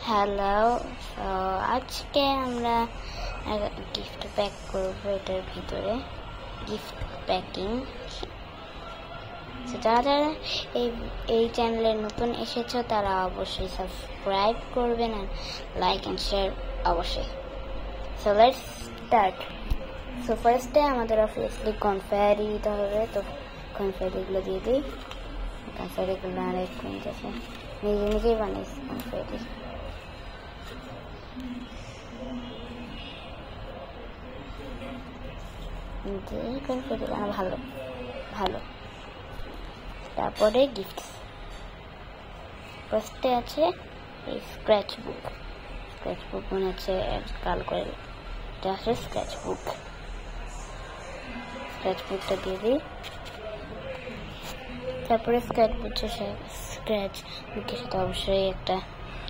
Hello, তো আজকে আমরা গিফট প্যাক করবো। এটার ভিতরে গিফট প্যাকিং। যারা যারা এই চ্যানেলে নতুন এসেছো তারা অবশ্যই সাবস্ক্রাইব করবেন আর লাইক অ্যান্ড শেয়ার অবশ্যই। So let's start. সো ফার্স্টে আমাদের অবভিয়াসলি কনফেয়ারি দিতে হবে, তো কনফেয়ারিগুলো দিয়ে দিই। কনফেয়ারিগুলো অনেক মিনিট আছে, নিজে নিজেই বানিয়েছি কনফেয়ারি। কনফেয়ারি বানানো ভালো ভালো। তারপরে গিফট ফার্স্টে আছে এই স্ক্র্যাচ বুক। স্ক্র্যাচ বুক মনে হচ্ছে কাল করে স্ক্র্যাচ বুক। স্ক্র্যাচ বুকটা দিয়ে দিই। তারপরে স্ক্র্যাচ বুকের সাথে অবশ্যই একটা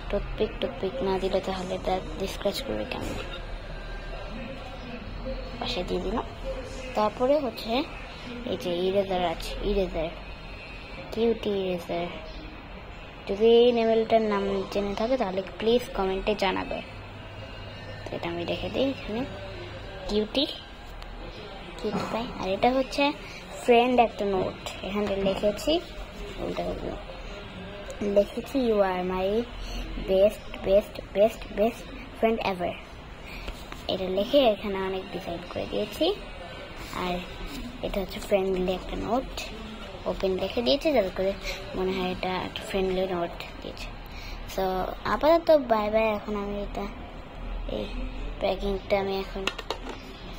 টুথপিক না দিলে তাহলে এটা স্ক্র্যাচ করবে কেমন, পাশে দিয়ে দিলাম। তারপরে হচ্ছে এই যে ইরেজার আছে, কিউটি ইরেজার। যদি এই নেমেলটার নাম জেনে থাকে তাহলে প্লিজ কমেন্টে জানাবে। তো এটা আমি রেখে দিই এখানে, কিউটি পাই। আর এটা হচ্ছে ফ্রেন্ড একটা নোট, এখানে লিখেছি you are my best friend ever. এটা লিখে এখানে অনেক ডিসাইড করে দিয়েছি। আর এটা হচ্ছে ফ্রেন্ডলি একটা নোট, ওপেন লিখে দিয়েছে যাতে করে মনে হয় এটা একটা ফ্রেন্ডলি নোট দিয়েছে। সো আপাতত বাই বাই। এখন আমি এটা এই প্যাকিংটা আমি এখন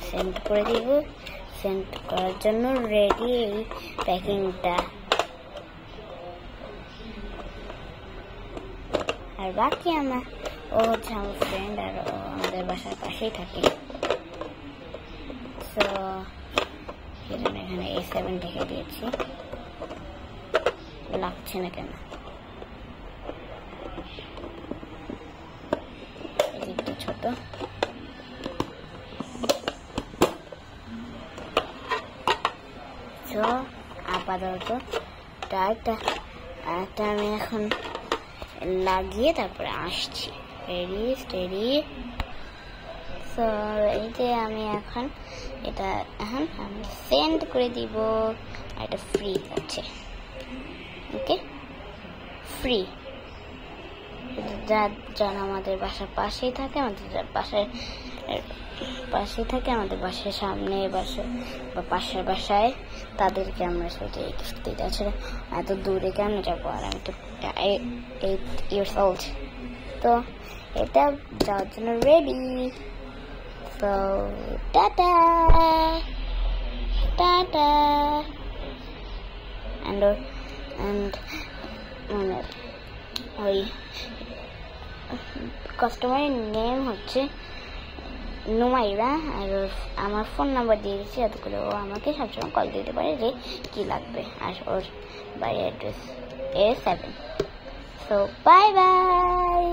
সেন্ড করে দিব। সেন্ড করার জন্য রেডি এই প্যাকিংটা। আর বাকি ও হচ্ছে আমার ফ্রেন্ড, আর ও আমাদের বাসার পাশেই থাকে। সো এখানে A7 লিখে দিয়েছি, লাগছে না কেন, এদিকটা ছোট। তো আপাতত টাটা আমি এখন লাগিয়ে তারপরে আসছি। রেডি। সো এই যে আমি এখন এটা আমি সেন্ড করে দিব। আর এটা ফ্রি আছে, ওকে, ফ্রি। যারা আমাদের বাসার পাশেই থাকে, আমাদের বাসার সামনে বা পাশের বাসায়, তাদেরকে আমরা শুধু এই গিফট দিতে। আসলে এত দূরে কেন যাবো, আর আমি তো 8 years old, তো এটা যাওয়ার জন্য রেডি। So tata and ওই কাস্টমারের নেম হচ্ছে নুমাইরা, আর আমার ফোন নাম্বার দিয়ে দিচ্ছি যাতে করে ও আমাকে সবসময় কল দিতে পারে যে কি লাগবে। আর ওর বাড়ির address A7। So bye bye.